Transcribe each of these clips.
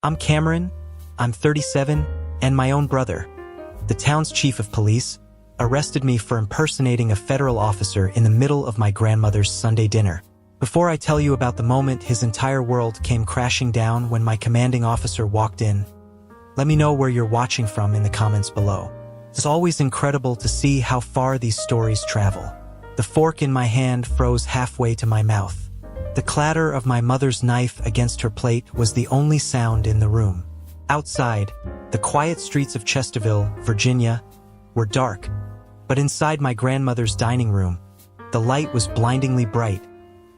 I'm Cameron, I'm 37, and my own brother, the town's chief of police, arrested me for impersonating a federal officer in the middle of my grandmother's Sunday dinner. Before I tell you about the moment his entire world came crashing down when my commanding officer walked in, let me know where you're watching from in the comments below. It's always incredible to see how far these stories travel. The fork in my hand froze halfway to my mouth. The clatter of my mother's knife against her plate was the only sound in the room. Outside, the quiet streets of Chesterville, Virginia, were dark, but inside my grandmother's dining room, the light was blindingly bright,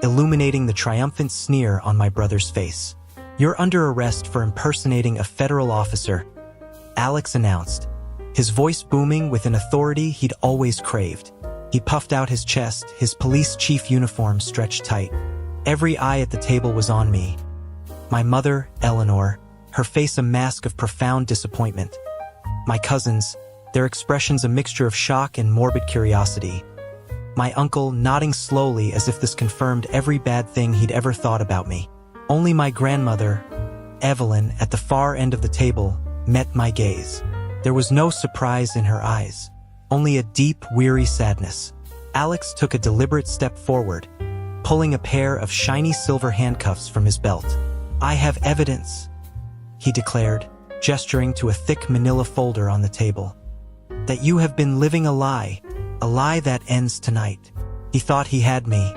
illuminating the triumphant sneer on my brother's face. "You're under arrest for impersonating a federal officer," Alex announced, his voice booming with an authority he'd always craved. He puffed out his chest, his police chief uniform stretched tight. Every eye at the table was on me. My mother, Eleanor, her face a mask of profound disappointment. My cousins, their expressions a mixture of shock and morbid curiosity. My uncle nodding slowly as if this confirmed every bad thing he'd ever thought about me. Only my grandmother, Evelyn, at the far end of the table, met my gaze. There was no surprise in her eyes, only a deep, weary sadness. Alex took a deliberate step forward, pulling a pair of shiny silver handcuffs from his belt. "I have evidence," he declared, gesturing to a thick manila folder on the table. "That you have been living a lie that ends tonight." He thought he had me.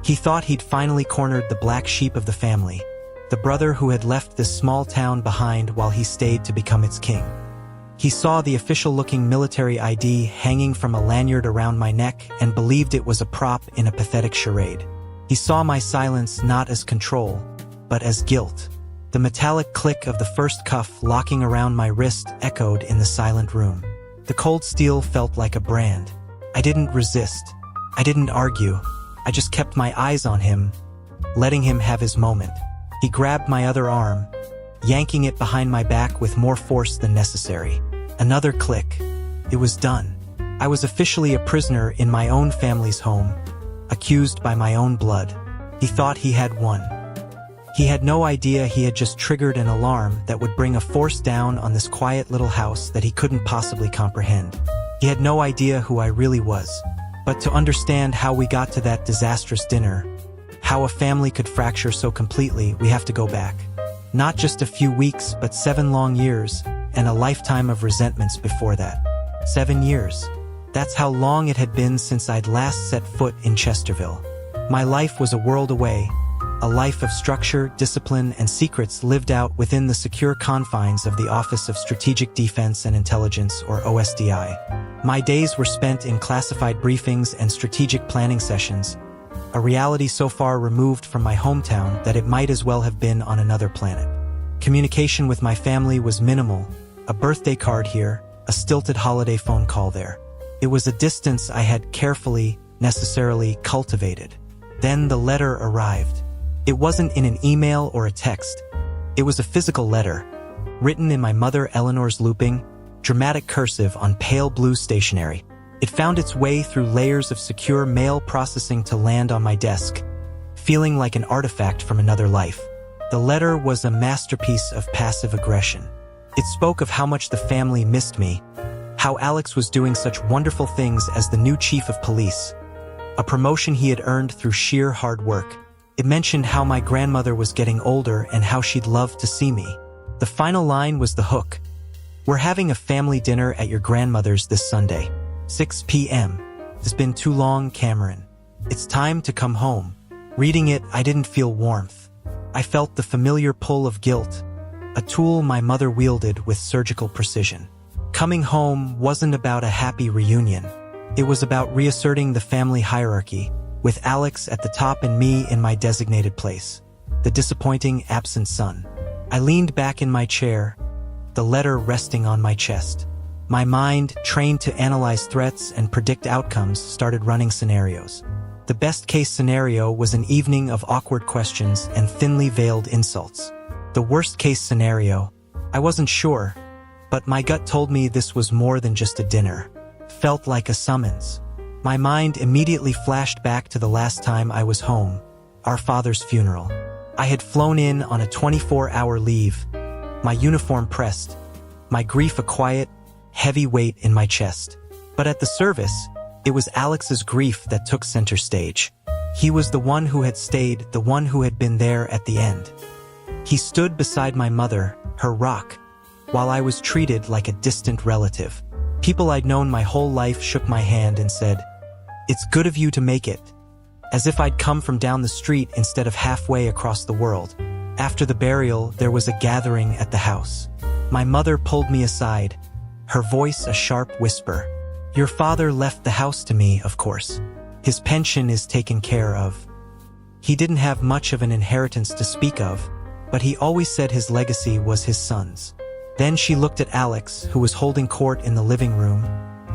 He thought he'd finally cornered the black sheep of the family, the brother who had left this small town behind while he stayed to become its king. He saw the official-looking military ID hanging from a lanyard around my neck and believed it was a prop in a pathetic charade. He saw my silence not as control, but as guilt. The metallic click of the first cuff locking around my wrist echoed in the silent room. The cold steel felt like a brand. I didn't resist. I didn't argue. I just kept my eyes on him, letting him have his moment. He grabbed my other arm, yanking it behind my back with more force than necessary. Another click. It was done. I was officially a prisoner in my own family's home, accused by my own blood. He thought he had won. He had no idea he had just triggered an alarm that would bring a force down on this quiet little house that he couldn't possibly comprehend. He had no idea who I really was. But to understand how we got to that disastrous dinner, how a family could fracture so completely, we have to go back. Not just a few weeks, but 7 long years, and a lifetime of resentments before that. 7 years. That's how long it had been since I'd last set foot in Chesterville. My life was a world away, a life of structure, discipline, and secrets lived out within the secure confines of the Office of Strategic Defense and Intelligence, or OSDI. My days were spent in classified briefings and strategic planning sessions, a reality so far removed from my hometown that it might as well have been on another planet. Communication with my family was minimal, a birthday card here, a stilted holiday phone call there. It was a distance I had carefully, necessarily cultivated. Then the letter arrived. It wasn't in an email or a text. It was a physical letter, written in my mother Eleanor's looping, dramatic cursive on pale blue stationery. It found its way through layers of secure mail processing to land on my desk, feeling like an artifact from another life. The letter was a masterpiece of passive aggression. It spoke of how much the family missed me, how Alex was doing such wonderful things as the new chief of police, a promotion he had earned through sheer hard work. It mentioned how my grandmother was getting older and how she'd love to see me. The final line was the hook. "We're having a family dinner at your grandmother's this Sunday, 6 p.m. It's been too long, Cameron. It's time to come home." Reading it, I didn't feel warmth. I felt the familiar pull of guilt, a tool my mother wielded with surgical precision. Coming home wasn't about a happy reunion. It was about reasserting the family hierarchy, with Alex at the top and me in my designated place, the disappointing absent son. I leaned back in my chair, the letter resting on my chest. My mind, trained to analyze threats and predict outcomes, started running scenarios. The best-case scenario was an evening of awkward questions and thinly veiled insults. The worst-case scenario, I wasn't sure, but my gut told me this was more than just a dinner. Felt like a summons. My mind immediately flashed back to the last time I was home, our father's funeral. I had flown in on a 24-hour leave, my uniform pressed, my grief a quiet, heavy weight in my chest. But at the service, it was Alex's grief that took center stage. He was the one who had stayed, the one who had been there at the end. He stood beside my mother, her rock, while I was treated like a distant relative. People I'd known my whole life shook my hand and said, "It's good of you to make it," as if I'd come from down the street instead of halfway across the world. After the burial, there was a gathering at the house. My mother pulled me aside, her voice a sharp whisper. "Your father left the house to me, of course. His pension is taken care of. He didn't have much of an inheritance to speak of, but he always said his legacy was his son's." Then she looked at Alex, who was holding court in the living room,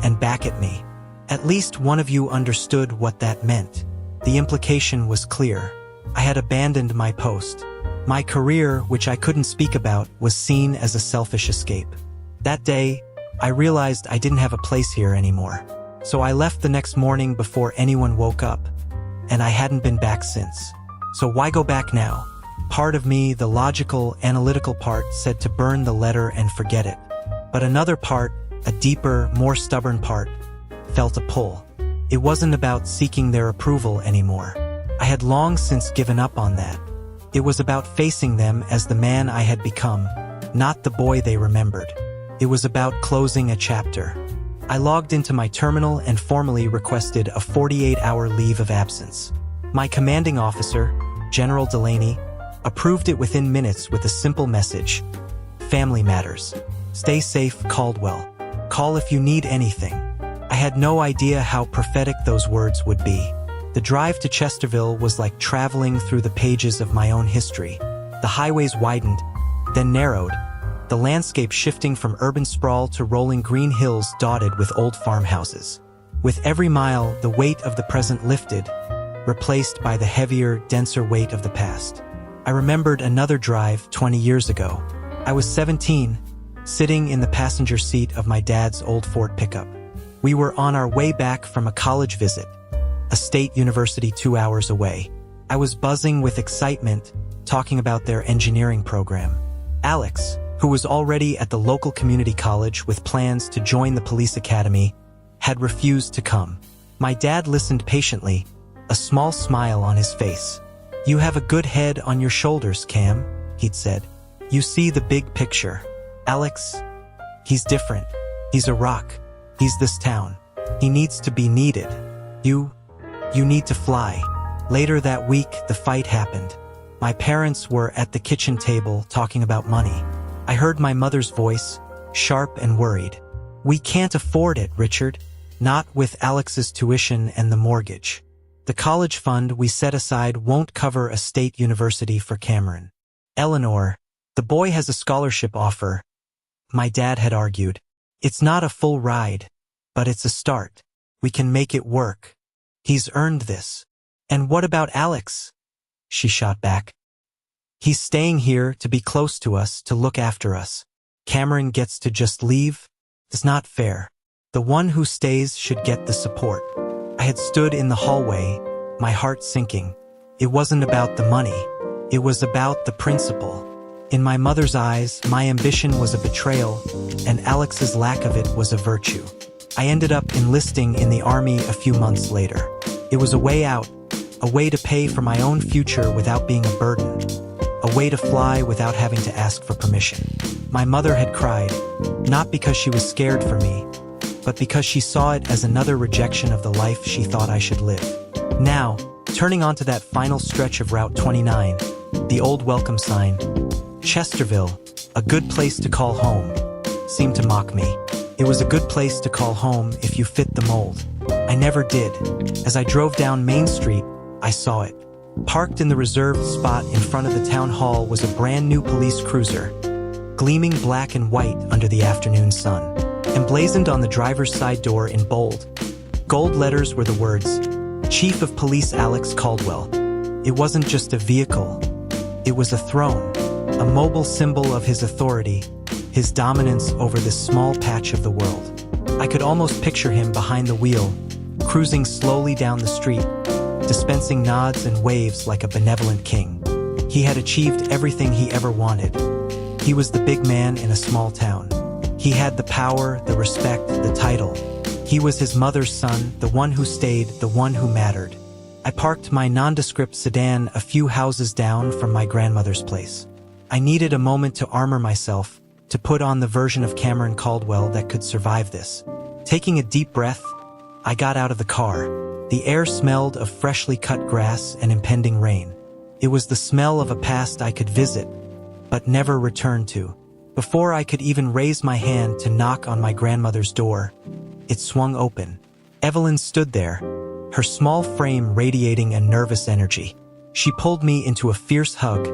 and back at me. "At least one of you understood what that meant." The implication was clear. I had abandoned my post. My career, which I couldn't speak about, was seen as a selfish escape. That day, I realized I didn't have a place here anymore. So I left the next morning before anyone woke up, and I hadn't been back since. So why go back now? Part of me, the logical, analytical part, said to burn the letter and forget it. But another part, a deeper, more stubborn part, felt a pull. It wasn't about seeking their approval anymore. I had long since given up on that. It was about facing them as the man I had become, not the boy they remembered. It was about closing a chapter. I logged into my terminal and formally requested a 48-hour leave of absence. My commanding officer, General Delaney, approved it within minutes with a simple message: "Family matters. Stay safe, Caldwell. Call if you need anything." I had no idea how prophetic those words would be. The drive to Chesterville was like traveling through the pages of my own history. The highways widened, then narrowed, the landscape shifting from urban sprawl to rolling green hills dotted with old farmhouses. With every mile, the weight of the present lifted, replaced by the heavier, denser weight of the past. I remembered another drive 20 years ago. I was 17, sitting in the passenger seat of my dad's old Ford pickup. We were on our way back from a college visit, a state university 2 hours away. I was buzzing with excitement, talking about their engineering program. Alex, who was already at the local community college with plans to join the police academy, had refused to come. My dad listened patiently, a small smile on his face. "You have a good head on your shoulders, Cam," he'd said. "You see the big picture. Alex, he's different. He's a rock. He's this town. He needs to be needed. You need to fly." Later that week, the fight happened. My parents were at the kitchen table talking about money. I heard my mother's voice, sharp and worried. "We can't afford it, Richard. Not with Alex's tuition and the mortgage. The college fund we set aside won't cover a state university for Cameron. Eleanor, the boy has a scholarship offer," my dad had argued. "It's not a full ride, but it's a start. We can make it work. He's earned this." "And what about Alex?" she shot back. "He's staying here to be close to us, to look after us. Cameron gets to just leave? It's not fair. The one who stays should get the support." I had stood in the hallway, my heart sinking. It wasn't about the money. It was about the principle. In my mother's eyes, my ambition was a betrayal, and Alex's lack of it was a virtue. I ended up enlisting in the army a few months later. It was a way out, a way to pay for my own future without being a burden, a way to fly without having to ask for permission. My mother had cried, not because she was scared for me, but because she saw it as another rejection of the life she thought I should live. Now, turning onto that final stretch of Route 29, the old welcome sign, "Chesterville, a good place to call home," seemed to mock me. It was a good place to call home if you fit the mold. I never did. As I drove down Main Street, I saw it. Parked in the reserved spot in front of the town hall was a brand new police cruiser, gleaming black and white under the afternoon sun. Emblazoned on the driver's side door in bold, gold letters were the words, "Chief of Police Alex Caldwell." It wasn't just a vehicle. It was a throne, a mobile symbol of his authority, his dominance over this small patch of the world. I could almost picture him behind the wheel, cruising slowly down the street, dispensing nods and waves like a benevolent king. He had achieved everything he ever wanted. He was the big man in a small town. He had the power, the respect, the title. He was his mother's son, the one who stayed, the one who mattered. I parked my nondescript sedan a few houses down from my grandmother's place. I needed a moment to armor myself, to put on the version of Cameron Caldwell that could survive this. Taking a deep breath, I got out of the car. The air smelled of freshly cut grass and impending rain. It was the smell of a past I could visit, but never return to. Before I could even raise my hand to knock on my grandmother's door, it swung open. Evelyn stood there, her small frame radiating a nervous energy. She pulled me into a fierce hug,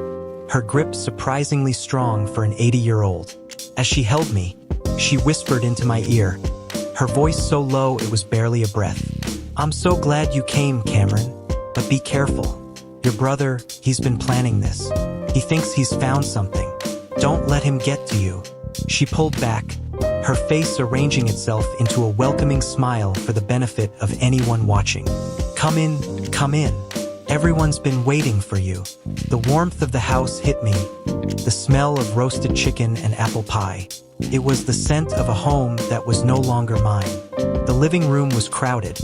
her grip surprisingly strong for an 80-year-old. As she held me, she whispered into my ear, her voice so low it was barely a breath. "I'm so glad you came, Cameron, but be careful. Your brother, he's been planning this. He thinks he's found something. Don't let him get to you." She pulled back, her face arranging itself into a welcoming smile for the benefit of anyone watching. Come in, come in. Everyone's been waiting for you." The warmth of the house hit me, the smell of roasted chicken and apple pie. It was the scent of a home that was no longer mine. The living room was crowded,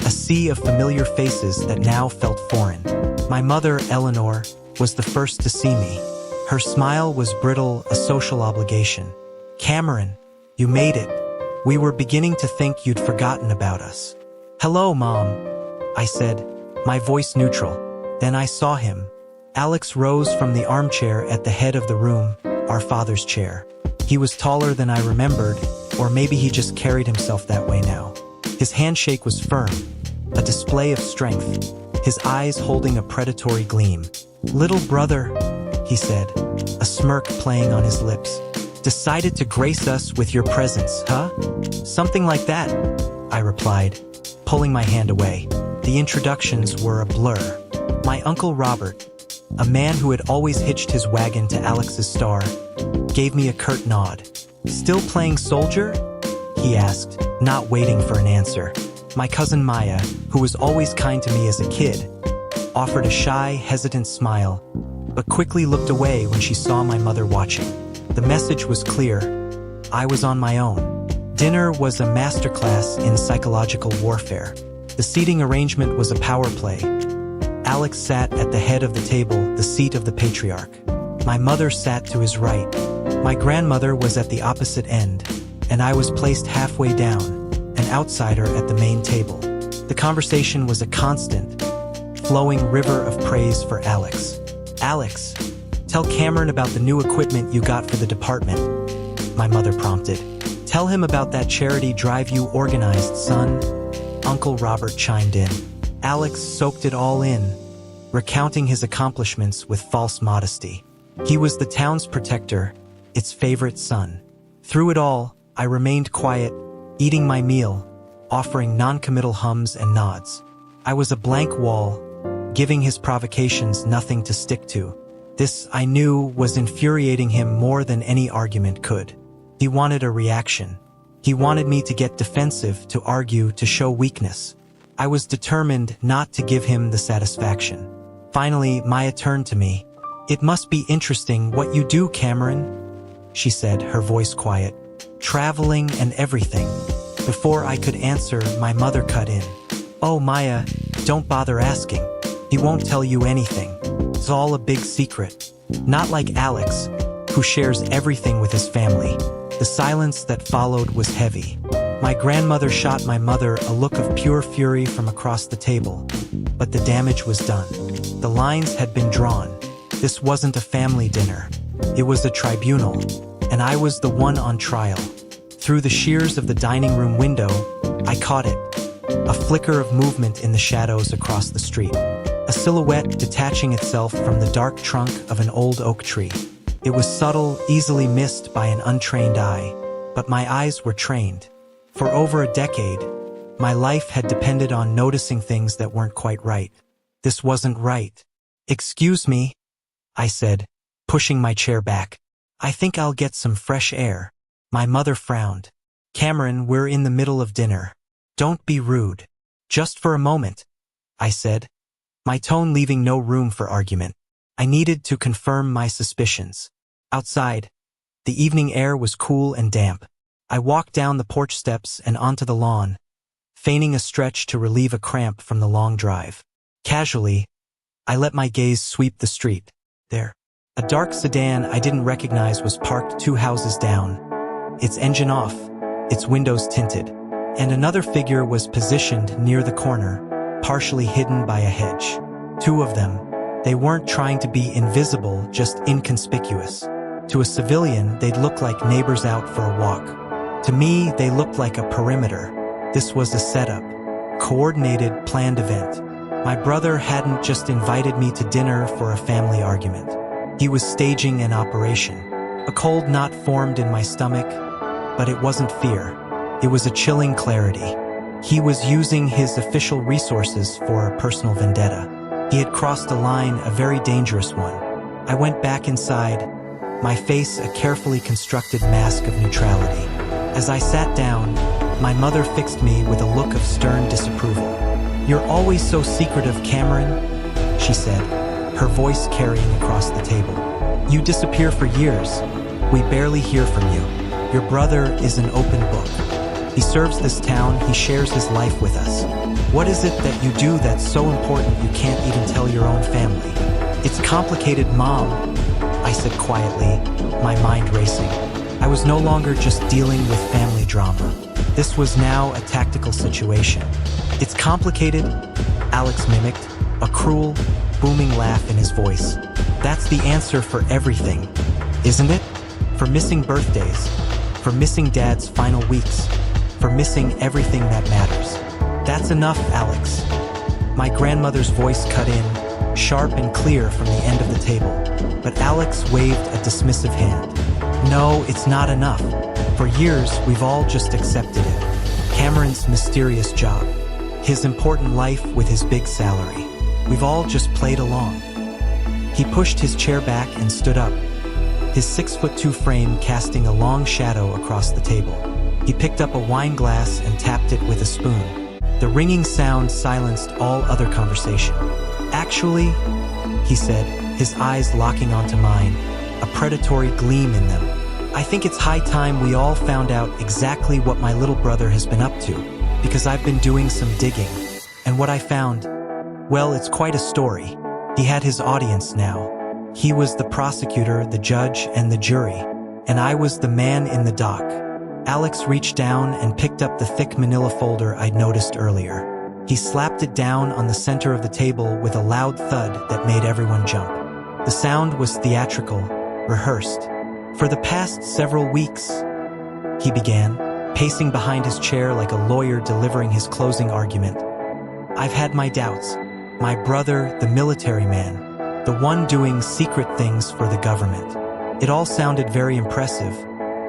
a sea of familiar faces that now felt foreign. My mother, Eleanor, was the first to see me. Her smile was brittle, a social obligation. "Cameron, you made it. We were beginning to think you'd forgotten about us." "Hello, Mom," I said, my voice neutral. Then I saw him. Alex rose from the armchair at the head of the room, our father's chair. He was taller than I remembered, or maybe he just carried himself that way now. His handshake was firm, a display of strength, his eyes holding a predatory gleam. "Little brother," he said, a smirk playing on his lips. "Decided to grace us with your presence, huh?" "Something like that," I replied, pulling my hand away. The introductions were a blur. My Uncle Robert, a man who had always hitched his wagon to Alex's star, gave me a curt nod. "Still playing soldier?" he asked, not waiting for an answer. My cousin Maya, who was always kind to me as a kid, offered a shy, hesitant smile, but quickly looked away when she saw my mother watching. The message was clear. I was on my own. Dinner was a masterclass in psychological warfare. The seating arrangement was a power play. Alex sat at the head of the table, the seat of the patriarch. My mother sat to his right. My grandmother was at the opposite end, and I was placed halfway down, an outsider at the main table. The conversation was a constant, flowing river of praise for Alex. "Alex, tell Cameron about the new equipment you got for the department," my mother prompted. "Tell him about that charity drive you organized, son," Uncle Robert chimed in. Alex soaked it all in, recounting his accomplishments with false modesty. He was the town's protector, its favorite son. Through it all, I remained quiet, eating my meal, offering non-committal hums and nods. I was a blank wall, giving his provocations nothing to stick to. This, I knew, was infuriating him more than any argument could. He wanted a reaction. He wanted me to get defensive, to argue, to show weakness. I was determined not to give him the satisfaction. Finally, Maya turned to me. "It must be interesting what you do, Cameron," she said, her voice quiet. "Traveling and everything." Before I could answer, my mother cut in. "Oh, Maya, don't bother asking. He won't tell you anything. It's all a big secret. Not like Alex, who shares everything with his family." The silence that followed was heavy. My grandmother shot my mother a look of pure fury from across the table, but the damage was done. The lines had been drawn. This wasn't a family dinner. It was a tribunal, and I was the one on trial. Through the shears of the dining room window, I caught it. A flicker of movement in the shadows across the street. A silhouette detaching itself from the dark trunk of an old oak tree. It was subtle, easily missed by an untrained eye, but my eyes were trained. For over a decade, my life had depended on noticing things that weren't quite right. This wasn't right. "Excuse me," I said, pushing my chair back. "I think I'll get some fresh air." My mother frowned. "Cameron, we're in the middle of dinner. Don't be rude." "Just for a moment," I said, my tone leaving no room for argument. I needed to confirm my suspicions. Outside, The evening air was cool and damp. I walked down the porch steps and onto the lawn, feigning a stretch to relieve a cramp from the long drive. Casually, I let my gaze sweep the street. There, a dark sedan I didn't recognize was parked 2 houses down, its engine off, its windows tinted, and another figure was positioned near the corner, partially hidden by a hedge. 2 of them. They weren't trying to be invisible, just inconspicuous. To a civilian, they'd look like neighbors out for a walk. To me, they looked like a perimeter. This was a setup, coordinated, planned event. My brother hadn't just invited me to dinner for a family argument. He was staging an operation. A cold knot formed in my stomach, but it wasn't fear. It was a chilling clarity. He was using his official resources for a personal vendetta. He had crossed a line, a very dangerous one. I went back inside, my face a carefully constructed mask of neutrality. As I sat down, my mother fixed me with a look of stern disapproval. "You're always so secretive, Cameron," she said, her voice carrying across the table. "You disappear for years. We barely hear from you. Your brother is an open book. He serves this town, he shares his life with us. What is it that you do that's so important you can't even tell your own family?" "It's complicated, Mom," I said quietly, my mind racing. I was no longer just dealing with family drama. This was now a tactical situation. "It's complicated," Alex mimicked, a cruel, booming laugh in his voice. "That's the answer for everything, isn't it? For missing birthdays, for missing Dad's final weeks, for missing everything that matters." "That's enough, Alex." My grandmother's voice cut in, sharp and clear from the end of the table, but Alex waved a dismissive hand. "No, it's not enough. For years, we've all just accepted it. Cameron's mysterious job, his important life with his big salary. We've all just played along." He pushed his chair back and stood up, his 6'2" frame casting a long shadow across the table. He picked up a wine glass and tapped it with a spoon. The ringing sound silenced all other conversation. "Actually," he said, his eyes locking onto mine, a predatory gleam in them, "I think it's high time we all found out exactly what my little brother has been up to, because I've been doing some digging. And what I found, well, it's quite a story. He had his audience now. He was the prosecutor, the judge, and the jury, and I was the man in the dock." Alex reached down and picked up the thick manila folder I'd noticed earlier. He slapped it down on the center of the table with a loud thud that made everyone jump. The sound was theatrical, rehearsed. "For the past several weeks," he began, pacing behind his chair like a lawyer delivering his closing argument, "I've had my doubts. My brother, the military man, the one doing secret things for the government. It all sounded very impressive,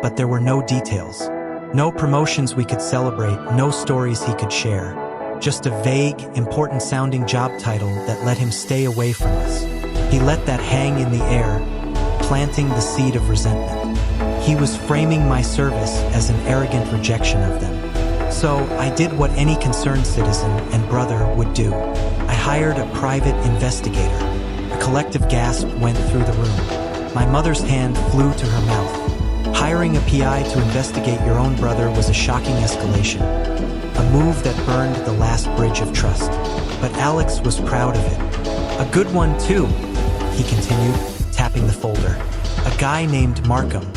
but there were no details. No promotions we could celebrate, no stories he could share. Just a vague, important-sounding job title that let him stay away from us. He let that hang in the air, planting the seed of resentment. He was framing my service as an arrogant rejection of them. So I did what any concerned citizen and brother would do. I hired a private investigator." A collective gasp went through the room. My mother's hand flew to her mouth. Hiring a PI to investigate your own brother was a shocking escalation, a move that burned the last bridge of trust. But Alex was proud of it. "A good one, too," he continued, tapping the folder. "A guy named Markham.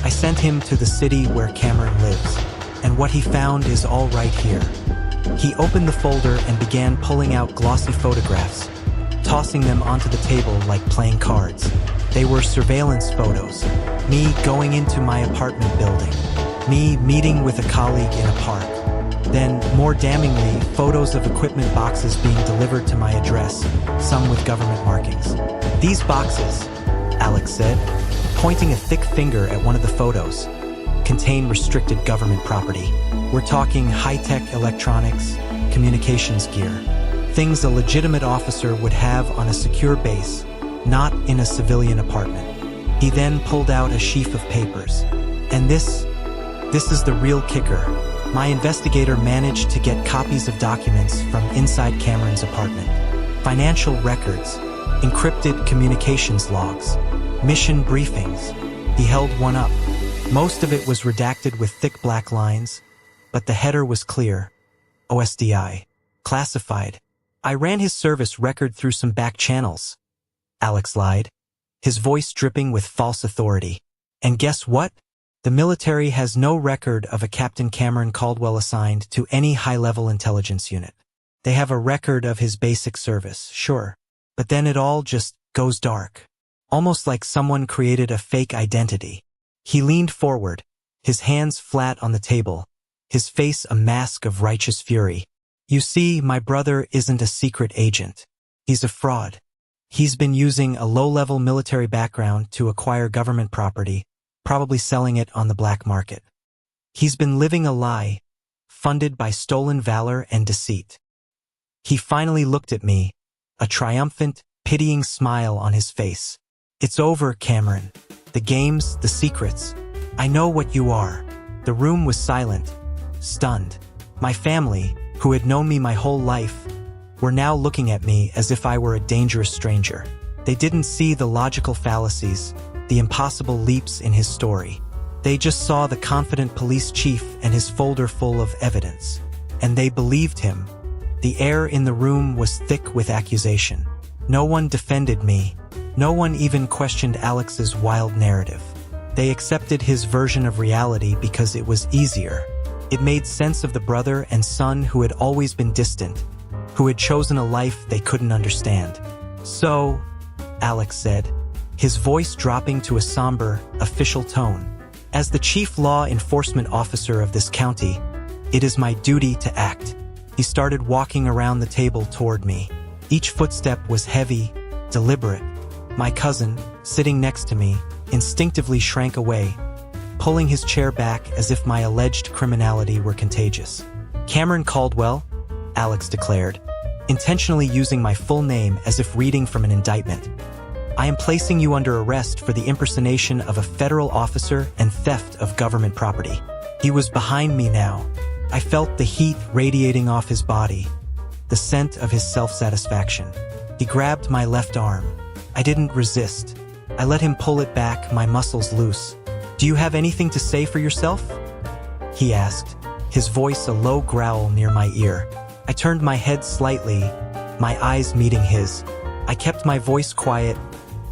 I sent him to the city where Cameron lives, and what he found is all right here." He opened the folder and began pulling out glossy photographs, tossing them onto the table like playing cards. They were surveillance photos. Me going into my apartment building. Me meeting with a colleague in a park. Then, more damningly, photos of equipment boxes being delivered to my address, some with government markings. "These boxes," Alex said, pointing a thick finger at one of the photos, "contain restricted government property. We're talking high-tech electronics, communications gear, things a legitimate officer would have on a secure base, not in a civilian apartment." He then pulled out a sheaf of papers. "And this is the real kicker. My investigator managed to get copies of documents from inside Cameron's apartment. Financial records, encrypted communications logs, mission briefings, He held one up. Most of it was redacted with thick black lines, but the header was clear. OSDI. Classified. I ran his service record through some back channels. Alex lied, his voice dripping with false authority. And guess what? The military has no record of a Captain Cameron Caldwell assigned to any high-level intelligence unit. They have a record of his basic service, sure, but then it all just goes dark. Almost like someone created a fake identity. He leaned forward, his hands flat on the table, his face a mask of righteous fury. You see, my brother isn't a secret agent. He's a fraud. He's been using a low-level military background to acquire government property, probably selling it on the black market. He's been living a lie, funded by stolen valor and deceit. He finally looked at me, a triumphant, pitying smile on his face. It's over, Cameron. The games, the secrets. I know what you are. The room was silent, stunned. My family, who had known me my whole life, were now looking at me as if I were a dangerous stranger. They didn't see the logical fallacies, the impossible leaps in his story. They just saw the confident police chief and his folder full of evidence. And they believed him. The air in the room was thick with accusation. No one defended me. No one even questioned Alex's wild narrative. They accepted his version of reality because it was easier. It made sense of the brother and son who had always been distant, who had chosen a life they couldn't understand. So, Alex said, his voice dropping to a somber, official tone, as the chief law enforcement officer of this county, it is my duty to act. He started walking around the table toward me. Each footstep was heavy, deliberate. My cousin, sitting next to me, instinctively shrank away, pulling his chair back as if my alleged criminality were contagious. Cameron Caldwell, Alex declared, intentionally using my full name as if reading from an indictment. I am placing you under arrest for the impersonation of a federal officer and theft of government property. He was behind me now. I felt the heat radiating off his body, the scent of his self-satisfaction. He grabbed my left arm. I didn't resist. I let him pull it back, my muscles loose. Do you have anything to say for yourself? He asked, his voice a low growl near my ear. I turned my head slightly, my eyes meeting his. I kept my voice quiet,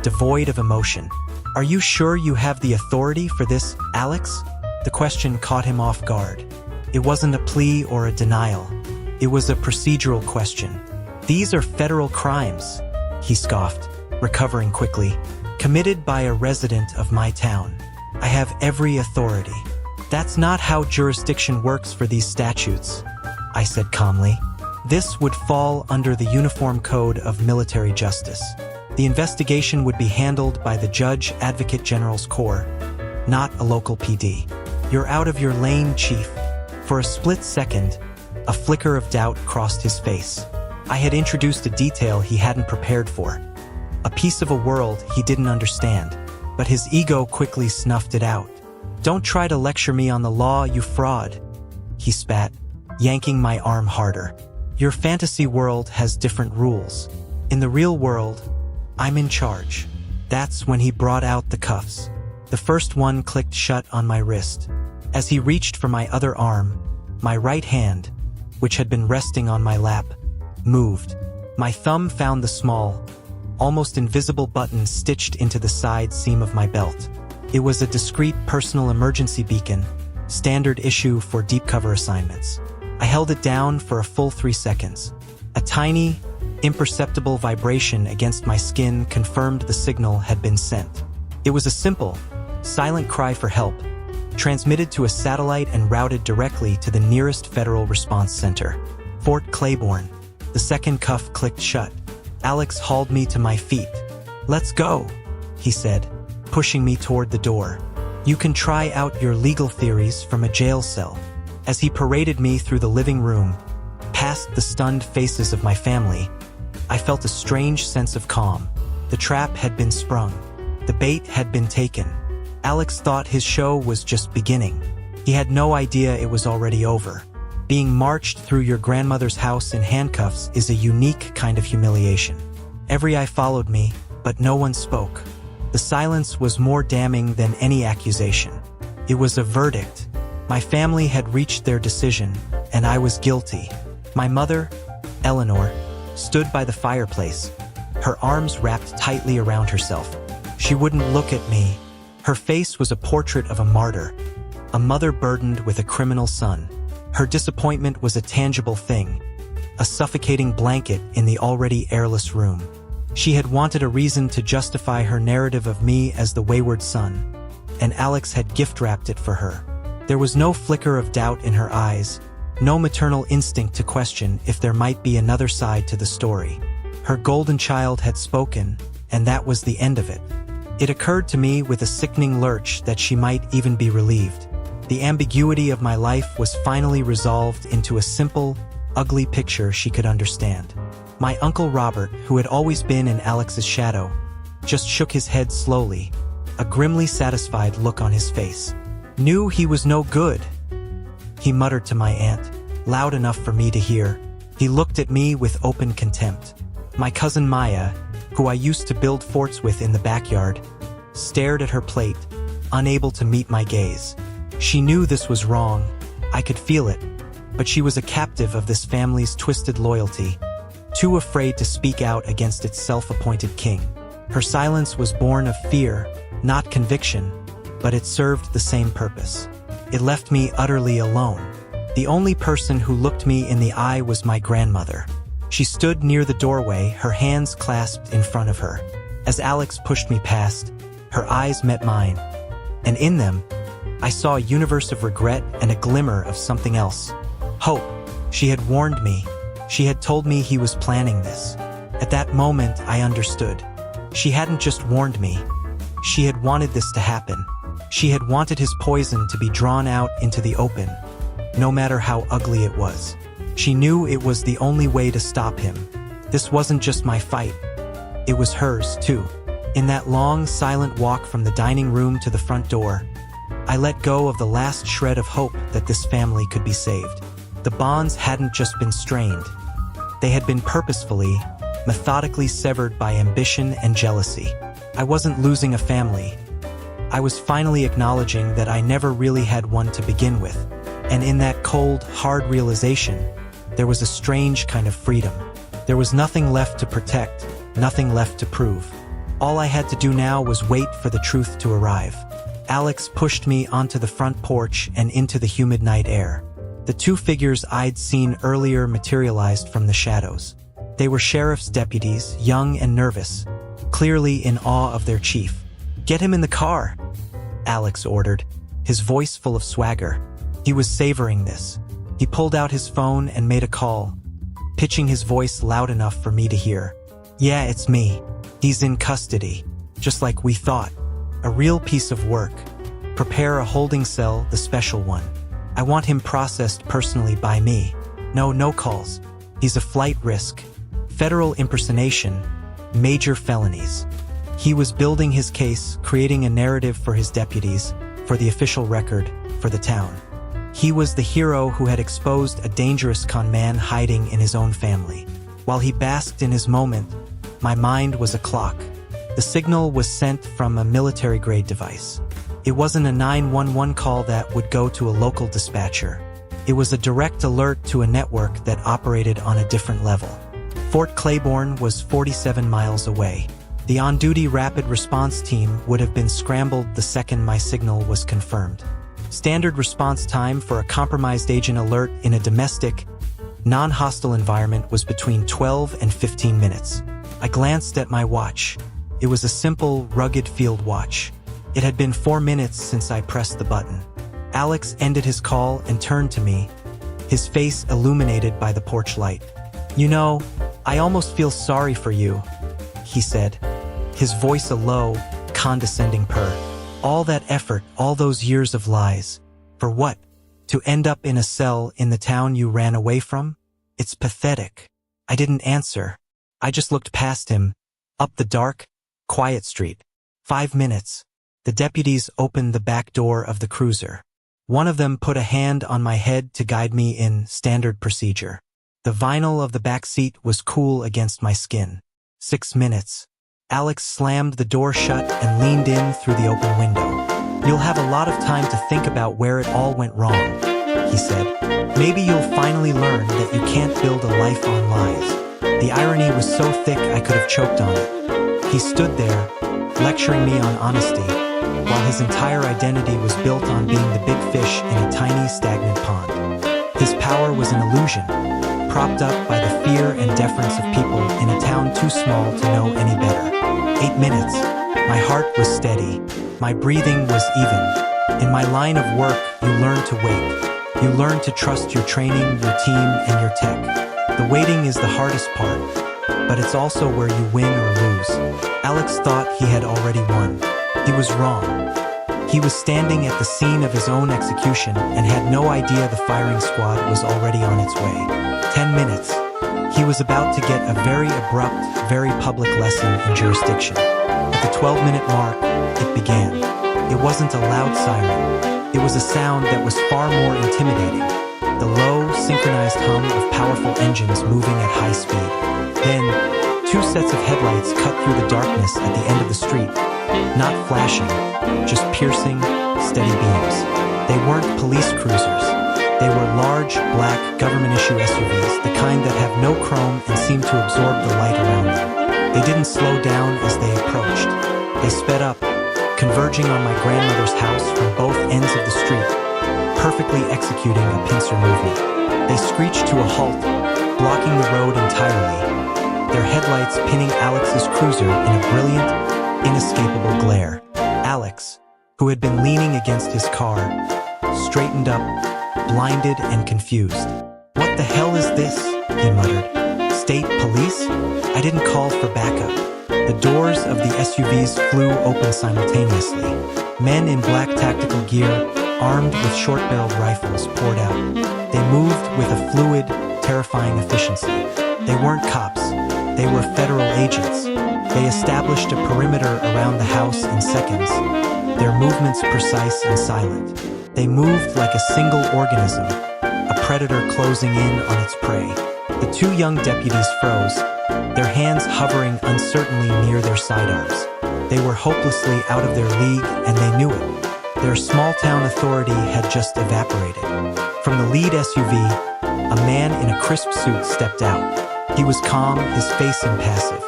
devoid of emotion. Are you sure you have the authority for this, Alex? The question caught him off guard. It wasn't a plea or a denial. It was a procedural question. These are federal crimes, he scoffed, recovering quickly, committed by a resident of my town. I have every authority. That's not how jurisdiction works for these statutes, I said calmly. This would fall under the Uniform Code of Military Justice. The investigation would be handled by the Judge Advocate General's Corps, not a local PD. You're out of your lane, Chief. For a split second, a flicker of doubt crossed his face. I had introduced a detail he hadn't prepared for. A piece of a world he didn't understand, but his ego quickly snuffed it out. Don't try to lecture me on the law, you fraud, he spat, yanking my arm harder. Your fantasy world has different rules. In the real world, I'm in charge. That's when he brought out the cuffs. The first one clicked shut on my wrist. As he reached for my other arm, my right hand, which had been resting on my lap, moved. My thumb found the small, almost invisible button stitched into the side seam of my belt. It was a discreet personal emergency beacon, standard issue for deep cover assignments. I held it down for a full 3 seconds. A tiny, imperceptible vibration against my skin confirmed the signal had been sent. It was a simple, silent cry for help, transmitted to a satellite and routed directly to the nearest federal response center, Fort Claiborne. The second cuff clicked shut. Alex hauled me to my feet. Let's go, he said, pushing me toward the door. You can try out your legal theories from a jail cell. As he paraded me through the living room, past the stunned faces of my family, I felt a strange sense of calm. The trap had been sprung. The bait had been taken. Alex thought his show was just beginning. He had no idea it was already over. Being marched through your grandmother's house in handcuffs is a unique kind of humiliation. Every eye followed me, but no one spoke. The silence was more damning than any accusation. It was a verdict. My family had reached their decision, and I was guilty. My mother, Eleanor, stood by the fireplace, her arms wrapped tightly around herself. She wouldn't look at me. Her face was a portrait of a martyr, a mother burdened with a criminal son. Her disappointment was a tangible thing, a suffocating blanket in the already airless room. She had wanted a reason to justify her narrative of me as the wayward son, and Alex had gift-wrapped it for her. There was no flicker of doubt in her eyes, no maternal instinct to question if there might be another side to the story. Her golden child had spoken, and that was the end of it. It occurred to me with a sickening lurch that she might even be relieved. The ambiguity of my life was finally resolved into a simple, ugly picture she could understand. My Uncle Robert, who had always been in Alex's shadow, just shook his head slowly, a grimly satisfied look on his face. Knew he was no good, he muttered to my aunt, loud enough for me to hear. He looked at me with open contempt. My cousin Maya, who I used to build forts with in the backyard, stared at her plate, unable to meet my gaze. She knew this was wrong. I could feel it, but she was a captive of this family's twisted loyalty, too afraid to speak out against its self-appointed king. Her silence was born of fear, not conviction, but it served the same purpose. It left me utterly alone. The only person who looked me in the eye was my grandmother. She stood near the doorway, her hands clasped in front of her. As Alex pushed me past, her eyes met mine, and in them, I saw a universe of regret and a glimmer of something else. Hope. She had warned me. She had told me he was planning this. At that moment, I understood. She hadn't just warned me. She had wanted this to happen. She had wanted his poison to be drawn out into the open, no matter how ugly it was. She knew it was the only way to stop him. This wasn't just my fight. It was hers, too. In that long, silent walk from the dining room to the front door, I let go of the last shred of hope that this family could be saved. The bonds hadn't just been strained. They had been purposefully, methodically severed by ambition and jealousy. I wasn't losing a family. I was finally acknowledging that I never really had one to begin with. And in that cold, hard realization, there was a strange kind of freedom. There was nothing left to protect, nothing left to prove. All I had to do now was wait for the truth to arrive. Alex pushed me onto the front porch and into the humid night air. The two figures I'd seen earlier materialized from the shadows. They were sheriff's deputies, young and nervous, clearly in awe of their chief. "Get him in the car," Alex ordered, his voice full of swagger. He was savoring this. He pulled out his phone and made a call, pitching his voice loud enough for me to hear. "Yeah, it's me. He's in custody, just like we thought. A real piece of work. Prepare a holding cell, the special one. I want him processed personally by me. No calls. He's a flight risk. Federal impersonation. Major felonies." He was building his case, creating a narrative for his deputies, for the official record, for the town. He was the hero who had exposed a dangerous con man hiding in his own family. While he basked in his moment, my mind was a clock. The signal was sent from a military-grade device. It wasn't a 911 call that would go to a local dispatcher. It was a direct alert to a network that operated on a different level. Fort Claiborne was 47 miles away. The on-duty rapid response team would have been scrambled the second my signal was confirmed. Standard response time for a compromised agent alert in a domestic, non-hostile environment was between 12 and 15 minutes. I glanced at my watch. It was a simple, rugged field watch. It had been 4 minutes since I pressed the button. Alex ended his call and turned to me, his face illuminated by the porch light. "You know, I almost feel sorry for you," he said, his voice a low, condescending purr. "All that effort, all those years of lies. For what? To end up in a cell in the town you ran away from? It's pathetic." I didn't answer. I just looked past him, up the dark, quiet street. 5 minutes. The deputies opened the back door of the cruiser. One of them put a hand on my head to guide me in standard procedure. The vinyl of the back seat was cool against my skin. 6 minutes. Alex slammed the door shut and leaned in through the open window. "You'll have a lot of time to think about where it all went wrong," he said. "Maybe you'll finally learn that you can't build a life on lies." The irony was so thick I could have choked on it. He stood there, lecturing me on honesty, while his entire identity was built on being the big fish in a tiny, stagnant pond. His power was an illusion, propped up by the fear and deference of people in a town too small to know any better. 8 minutes. My heart was steady. My breathing was even. In my line of work, you learn to wait. You learn to trust your training, your team, and your tech. The waiting is the hardest part, but it's also where you win or lose. Alex thought he had already won. He was wrong. He was standing at the scene of his own execution and had no idea the firing squad was already on its way. 10 minutes. He was about to get a very abrupt, very public lesson in jurisdiction. At the 12-minute mark, it began. It wasn't a loud siren. It was a sound that was far more intimidating. The low, synchronized hum of powerful engines moving at high speed. Then, 2 sets of headlights cut through the darkness at the end of the street. Not flashing, just piercing, steady beams. They weren't police cruisers. They were large, black, government-issue SUVs, the kind that have no chrome and seem to absorb the light around them. They didn't slow down as they approached. They sped up, converging on my grandmother's house from both ends of the street, perfectly executing a pincer movement. They screeched to a halt, blocking the road entirely, their headlights pinning Alex's cruiser in a brilliant, inescapable glare. Alex, who had been leaning against his car, straightened up, blinded and confused. "What the hell is this?" he muttered. "State police? I didn't call for backup." The doors of the SUVs flew open simultaneously. Men in black tactical gear, armed with short-barreled rifles, poured out. They moved with a fluid, terrifying efficiency. They weren't cops. They were federal agents. They established a perimeter around the house in seconds, their movements precise and silent. They moved like a single organism, a predator closing in on its prey. The 2 young deputies froze, their hands hovering uncertainly near their sidearms. They were hopelessly out of their league, and they knew it. Their small-town authority had just evaporated. From the lead SUV, a man in a crisp suit stepped out. He was calm, his face impassive.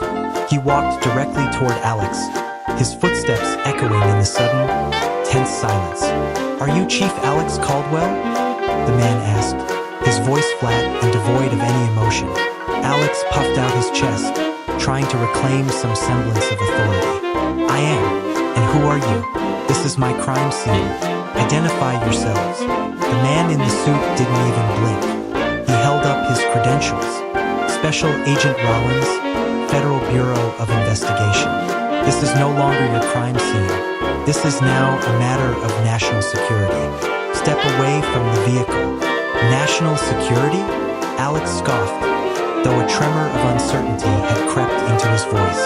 He walked directly toward Alex, his footsteps echoing in the sudden, tense silence. "Are you Chief Alex Caldwell?" the man asked, his voice flat and devoid of any emotion. Alex puffed out his chest, trying to reclaim some semblance of authority. "I am. And who are you?" "This is my crime scene. Identify yourselves." The man in the suit didn't even blink. He held up his credentials. "Special Agent Rollins, Federal Bureau of Investigation. This is no longer your crime scene. This is now a matter of national security. Step away from the vehicle." "National security?" Alex scoffed, though a tremor of uncertainty had crept into his voice.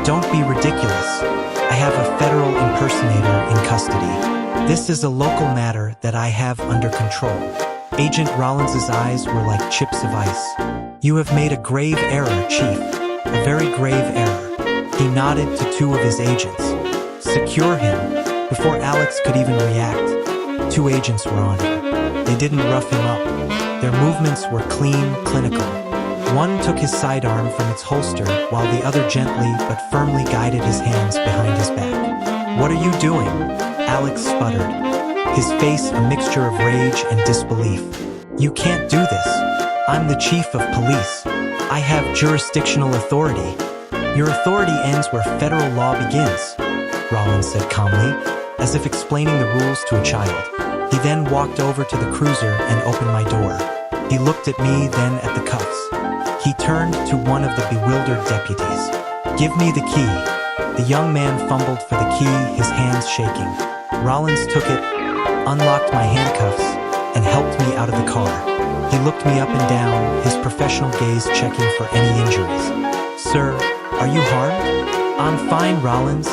"Don't be ridiculous. I have a federal impersonator in custody. This is a local matter that I have under control." Agent Rollins's eyes were like chips of ice. "You have made a grave error, Chief. A very grave error." He nodded to 2 of his agents. "Secure him." Before Alex could even react, 2 agents were on him. They didn't rough him up. Their movements were clean, clinical. One took his sidearm from its holster, while the other gently but firmly guided his hands behind his back. "What are you doing?" Alex sputtered, his face a mixture of rage and disbelief. "You can't do this. I'm the chief of police. I have jurisdictional authority." "Your authority ends where federal law begins," Rollins said calmly, as if explaining the rules to a child. He then walked over to the cruiser and opened my door. He looked at me, then at the cuffs. He turned to one of the bewildered deputies. "Give me the key." The young man fumbled for the key, his hands shaking. Rollins took it, unlocked my handcuffs, and helped me out of the car. He looked me up and down, his professional gaze checking for any injuries. "Sir, are you harmed?" "I'm fine, Rollins,"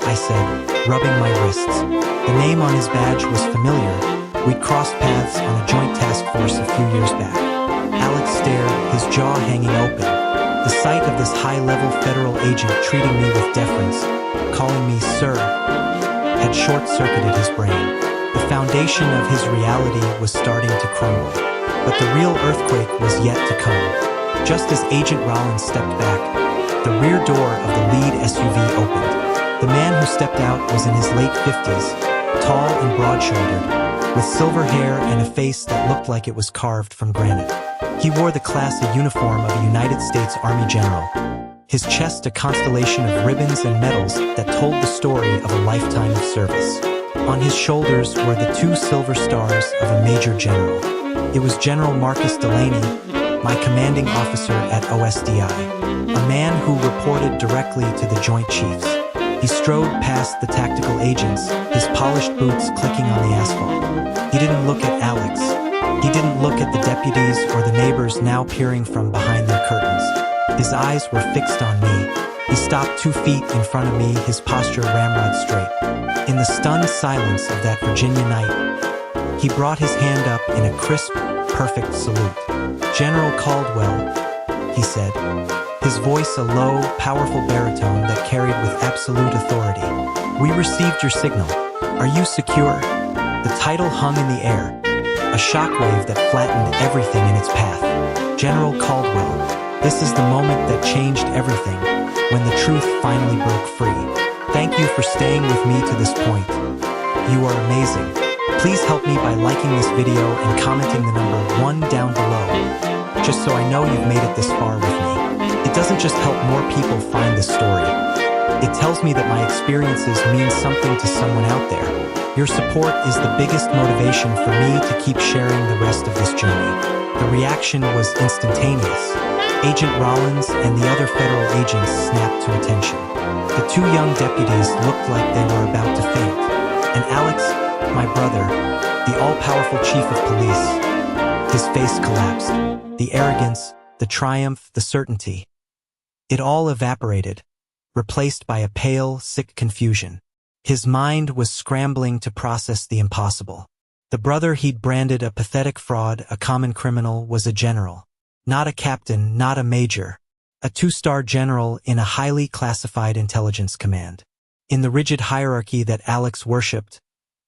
I said, rubbing my wrists. The name on his badge was familiar. We'd crossed paths on a joint task force a few years back. Alex stared, his jaw hanging open. The sight of this high-level federal agent treating me with deference, calling me sir, had short-circuited his brain. The foundation of his reality was starting to crumble, but the real earthquake was yet to come. Just as Agent Rollins stepped back, the rear door of the lead SUV opened. The man who stepped out was in his late 50s, tall and broad-shouldered, with silver hair and a face that looked like it was carved from granite. He wore the classy uniform of a United States Army general, his chest a constellation of ribbons and medals that told the story of a lifetime of service. On his shoulders were the 2 silver stars of a major general. It was General Marcus Delaney, my commanding officer at OSDI, a man who reported directly to the Joint Chiefs. He strode past the tactical agents, his polished boots clicking on the asphalt. He didn't look at Alex. He didn't look at the deputies or the neighbors now peering from behind their curtains. His eyes were fixed on me. He stopped 2 feet in front of me, his posture ramrod straight. In the stunned silence of that Virginia night, he brought his hand up in a crisp, perfect salute. "General Caldwell," he said, his voice a low, powerful baritone that carried with absolute authority. "We received your signal. Are you secure?" The title hung in the air, a shockwave that flattened everything in its path. "General Caldwell, this is the moment that changed everything, when the truth finally broke free. Thank you for staying with me to this point. You are amazing. Please help me by liking this video and commenting the number 1 down below, just so I know you've made it this far with me. It doesn't just help more people find this story. It tells me that my experiences mean something to someone out there. Your support is the biggest motivation for me to keep sharing the rest of this journey." The reaction was instantaneous. Agent Rollins and the other federal agents snapped to attention. The 2 young deputies looked like they were about to faint. And Alex, my brother, the all-powerful chief of police, his face collapsed. The arrogance, the triumph, the certainty. It all evaporated, replaced by a pale, sick confusion. His mind was scrambling to process the impossible. The brother he'd branded a pathetic fraud, a common criminal, was a general. Not a captain, not a major. A 2-star general in a highly classified intelligence command. In the rigid hierarchy that Alex worshipped,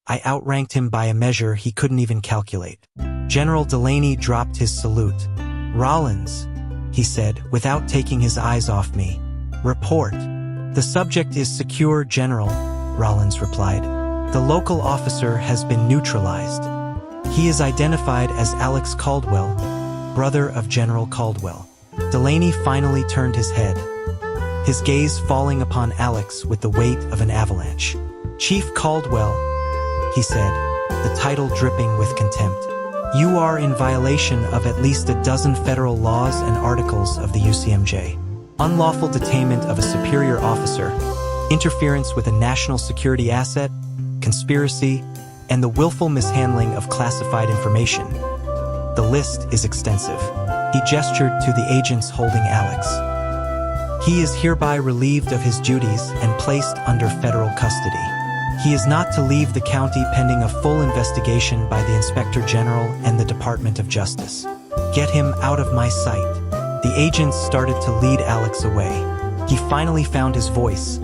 I outranked him by a measure he couldn't even calculate. General Delaney dropped his salute. "Rollins," he said, without taking his eyes off me. "Report." "The subject is secure, General," Rollins replied. "The local officer has been neutralized. He is identified as Alex Caldwell, brother of General Caldwell." Delaney finally turned his head, his gaze falling upon Alex with the weight of an avalanche. "Chief Caldwell," he said, the title dripping with contempt, "you are in violation of at least a dozen federal laws and articles of the UCMJ. Unlawful detainment of a superior officer, interference with a national security asset, conspiracy, and the willful mishandling of classified information. The list is extensive." He gestured to the agents holding Alex. "He is hereby relieved of his duties and placed under federal custody. He is not to leave the county pending a full investigation by the Inspector General and the Department of Justice. Get him out of my sight." The agents started to lead Alex away. He finally found his voice,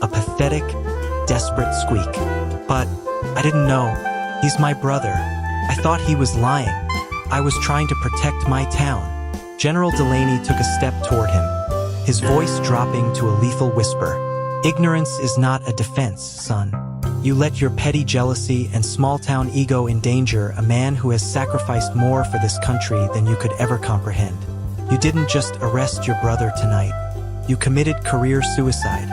a pathetic, desperate squeak. "But I didn't know. He's my brother. I thought he was lying. I was trying to protect my town." General Delaney took a step toward him, his voice dropping to a lethal whisper. "Ignorance is not a defense, son. You let your petty jealousy and small-town ego endanger a man who has sacrificed more for this country than you could ever comprehend. You didn't just arrest your brother tonight. You committed career suicide.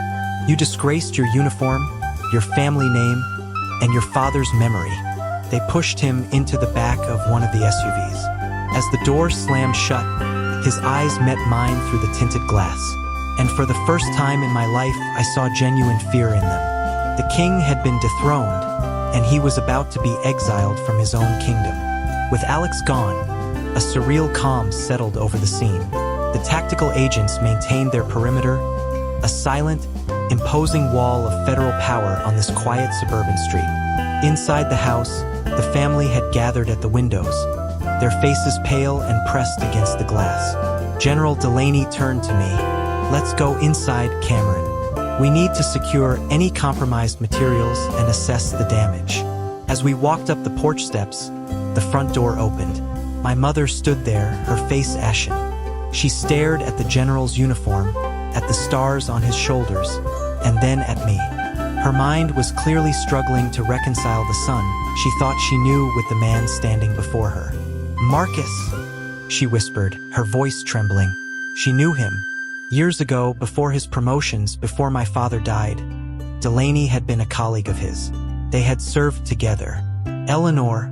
You disgraced your uniform, your family name, and your father's memory." They pushed him into the back of one of the SUVs. As the door slammed shut, his eyes met mine through the tinted glass, and for the first time in my life I saw genuine fear in them. The king had been dethroned, and he was about to be exiled from his own kingdom. With Alex gone, a surreal calm settled over the scene. The tactical agents maintained their perimeter, a silent, imposing wall of federal power on this quiet suburban street. Inside the house, the family had gathered at the windows, their faces pale and pressed against the glass. General Delaney turned to me. Let's go inside, Cameron. We need to secure any compromised materials and assess the damage. As we walked up the porch steps, the front door opened. My mother stood there, her face ashen. She stared at the general's uniform, at the stars on his shoulders, and then at me. Her mind was clearly struggling to reconcile the son she thought she knew with the man standing before her. Marcus, she whispered, her voice trembling. She knew him. Years ago, before his promotions, before my father died, Delaney had been a colleague of his. They had served together. Eleanor,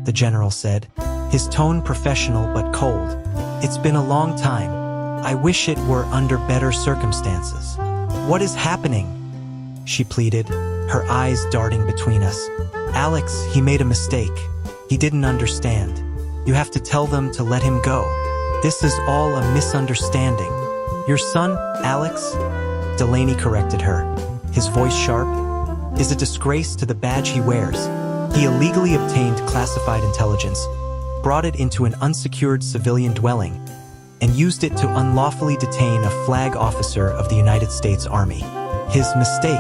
the general said, his tone professional but cold. It's been a long time. I wish it were under better circumstances. What is happening? She pleaded, her eyes darting between us. Alex, he made a mistake. He didn't understand. You have to tell them to let him go. This is all a misunderstanding. Your son, Alex, Delaney corrected her, his voice sharp, is a disgrace to the badge he wears. He illegally obtained classified intelligence, brought it into an unsecured civilian dwelling, and used it to unlawfully detain a flag officer of the United States Army. His mistake,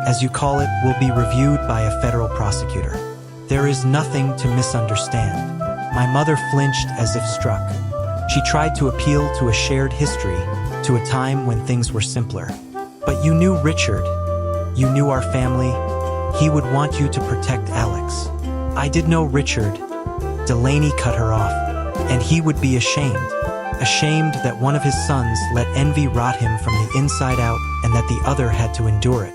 as you call it, will be reviewed by a federal prosecutor. There is nothing to misunderstand. My mother flinched as if struck. She tried to appeal to a shared history, to a time when things were simpler. But you knew Richard. You knew our family. He would want you to protect Alex. I did know Richard. Delaney cut her off, and he would be ashamed. Ashamed that one of his sons let envy rot him from the inside out and that the other had to endure it.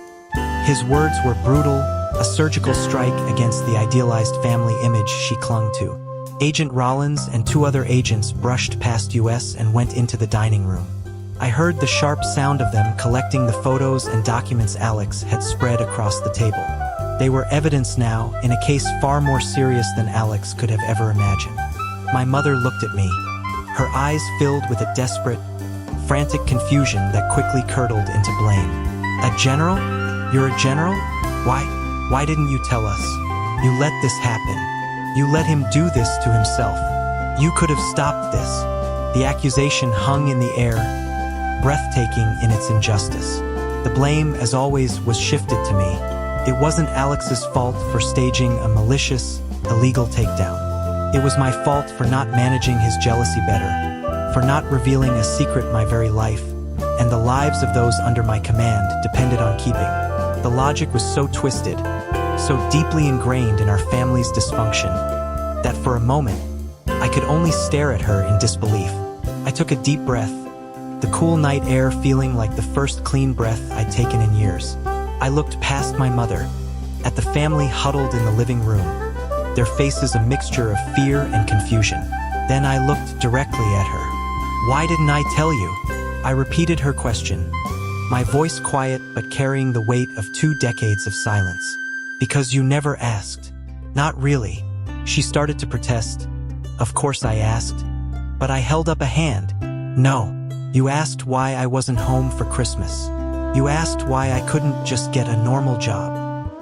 His words were brutal, a surgical strike against the idealized family image she clung to. Agent Rollins and 2 other agents brushed past us and went into the dining room. I heard the sharp sound of them collecting the photos and documents Alex had spread across the table. They were evidence now in a case far more serious than Alex could have ever imagined. My mother looked at me, her eyes filled with a desperate, frantic confusion that quickly curdled into blame. A general? You're a general? Why didn't you tell us? You let this happen. You let him do this to himself. You could have stopped this. The accusation hung in the air, breathtaking in its injustice. The blame, as always, was shifted to me. It wasn't Alex's fault for staging a malicious, illegal takedown. It was my fault for not managing his jealousy better, for not revealing a secret my very life, and the lives of those under my command depended on keeping. The logic was so twisted, so deeply ingrained in our family's dysfunction, that for a moment, I could only stare at her in disbelief. I took a deep breath, the cool night air feeling like the first clean breath I'd taken in years. I looked past my mother, at the family huddled in the living room, their faces a mixture of fear and confusion. Then I looked directly at her. Why didn't I tell you? I repeated her question, my voice quiet but carrying the weight of 2 decades of silence. Because you never asked. Not really. She started to protest. Of course I asked. But I held up a hand. No. You asked why I wasn't home for Christmas. You asked why I couldn't just get a normal job.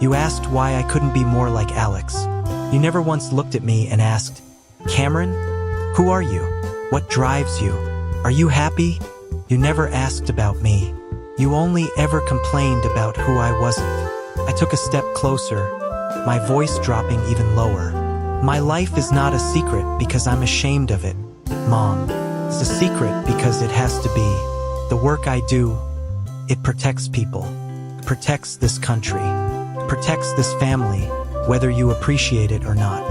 You asked why I couldn't be more like Alex. You never once looked at me and asked, Cameron, who are you? What drives you? Are you happy? You never asked about me. You only ever complained about who I wasn't. I took a step closer, my voice dropping even lower. My life is not a secret because I'm ashamed of it, Mom. It's a secret because it has to be. The work I do, it protects people, protects this country, protects this family, whether you appreciate it or not.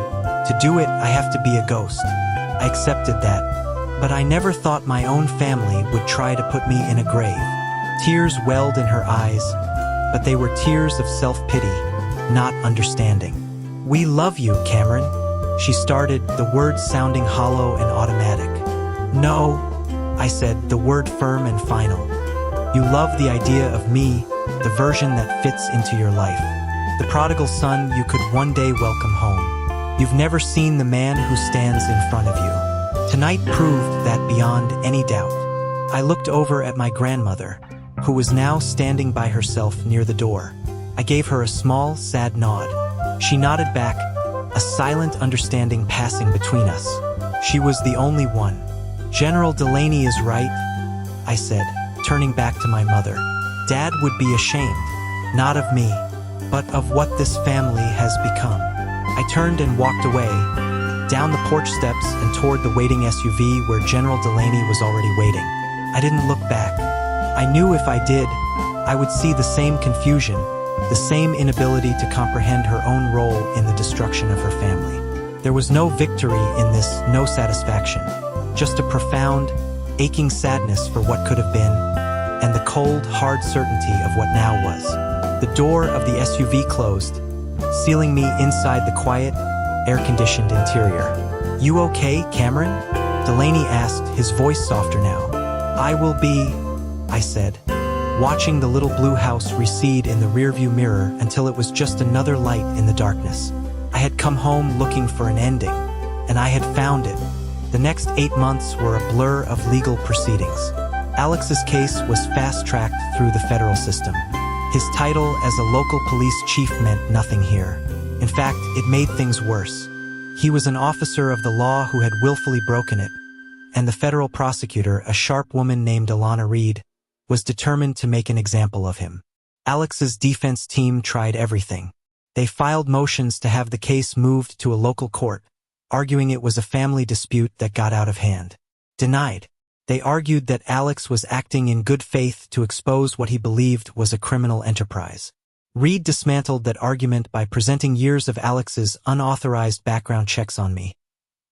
To do it, I have to be a ghost. I accepted that, but I never thought my own family would try to put me in a grave. Tears welled in her eyes, but they were tears of self-pity, not understanding. We love you, Cameron, she started, the words sounding hollow and automatic. No, I said, the word firm and final. You love the idea of me, the version that fits into your life. The prodigal son you could one day welcome home. You've never seen the man who stands in front of you. Tonight proved that beyond any doubt. I looked over at my grandmother, who was now standing by herself near the door. I gave her a small, sad nod. She nodded back, a silent understanding passing between us. She was the only one. General Delaney is right, I said, turning back to my mother. Dad would be ashamed, not of me, but of what this family has become. I turned and walked away, down the porch steps and toward the waiting SUV where General Delaney was already waiting. I didn't look back. I knew if I did, I would see the same confusion, the same inability to comprehend her own role in the destruction of her family. There was no victory in this, no satisfaction, just a profound, aching sadness for what could have been, and the cold, hard certainty of what now was. The door of the SUV closed, sealing me inside the quiet, air-conditioned interior. "You okay, Cameron?" Delaney asked, his voice softer now. "I will be," I said, watching the little blue house recede in the rearview mirror until it was just another light in the darkness. I had come home looking for an ending, and I had found it. The next 8 months were a blur of legal proceedings. Alex's case was fast-tracked through the federal system. His title as a local police chief meant nothing here. In fact, it made things worse. He was an officer of the law who had willfully broken it, and the federal prosecutor, a sharp woman named Alana Reed, was determined to make an example of him. Alex's defense team tried everything. They filed motions to have the case moved to a local court, arguing it was a family dispute that got out of hand. Denied. They argued that Alex was acting in good faith to expose what he believed was a criminal enterprise. Reed dismantled that argument by presenting years of Alex's unauthorized background checks on me,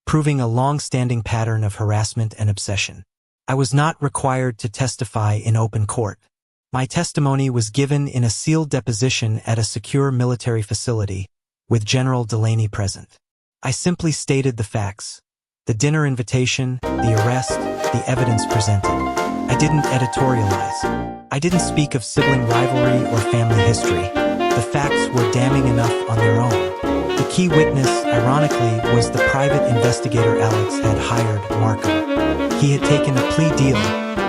proving a long-standing pattern of harassment and obsession. I was not required to testify in open court. My testimony was given in a sealed deposition at a secure military facility, with General Delaney present. I simply stated the facts: the dinner invitation, the arrest, the evidence presented. I didn't editorialize. I didn't speak of sibling rivalry or family history. The facts were damning enough on their own. The key witness, ironically, was the private investigator Alex had hired, Markham. He had taken a plea deal,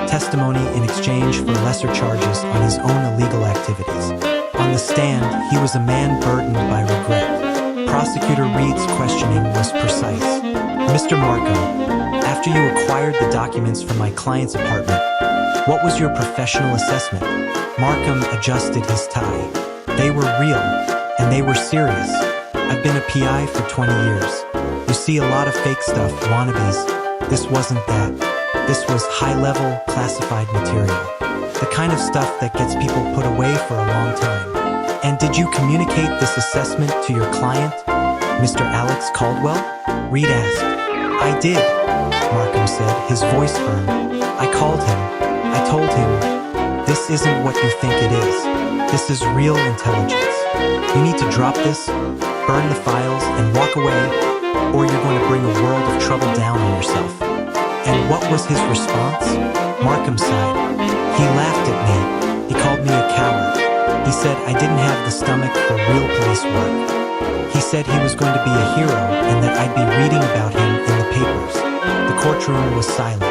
testimony in exchange for lesser charges on his own illegal activities. On the stand, he was a man burdened by regret. Prosecutor Reed's questioning was precise. "Mr. Markham, after you acquired the documents from my client's apartment, what was your professional assessment?" Markham adjusted his tie. "They were real, and they were serious. I've been a PI for 20 years. You see a lot of fake stuff, wannabes. This wasn't that. This was high-level, classified material. The kind of stuff that gets people put away for a long time." "And did you communicate this assessment to your client, Mr. Alex Caldwell?" Reed asked. "I did," Markham said, his voice firm. "I called him. I told him, this isn't what you think it is. This is real intelligence. You need to drop this, burn the files, and walk away, or you're going to bring a world of trouble down on yourself." And what was his response? Markham sighed. He laughed at me. He called me a coward. He said I didn't have the stomach for real police work. He said he was going to be a hero and that I'd be reading about him in the papers. The courtroom was silent.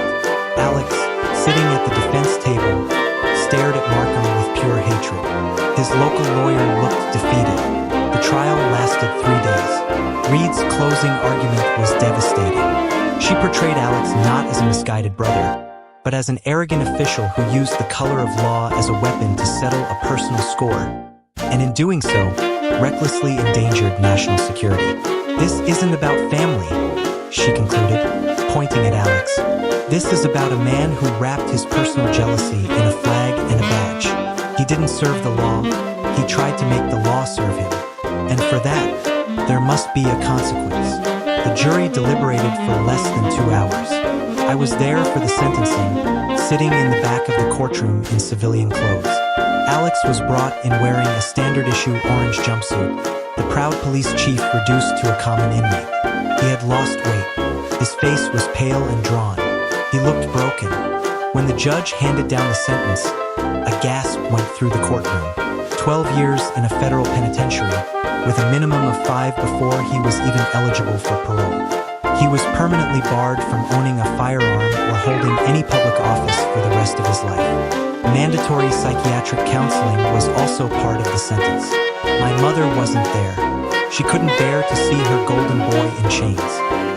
Alex, sitting at the defense table, stared at Markham with pure hatred. His local lawyer looked defeated. The trial lasted 3 days. Reed's closing argument was devastating. She portrayed Alex not as a misguided brother, but as an arrogant official who used the color of law as a weapon to settle a personal score, and in doing so, recklessly endangered national security. "This isn't about family," she concluded, pointing at Alex. "This is about a man who wrapped his personal jealousy in a flag and a badge. He didn't serve the law, he tried to make the law serve him. And for that, there must be a consequence." The jury deliberated for less than 2 hours. I was there for the sentencing, sitting in the back of the courtroom in civilian clothes. Alex was brought in wearing a standard-issue orange jumpsuit, the proud police chief reduced to a common inmate. He had lost weight. His face was pale and drawn. He looked broken. When the judge handed down the sentence, a gasp went through the courtroom. 12 years in a federal penitentiary, with a minimum of 5 before he was even eligible for parole. He was permanently barred from owning a firearm or holding any public office for the rest of his life. Mandatory psychiatric counseling was also part of the sentence. My mother wasn't there. She couldn't bear to see her golden boy in chains.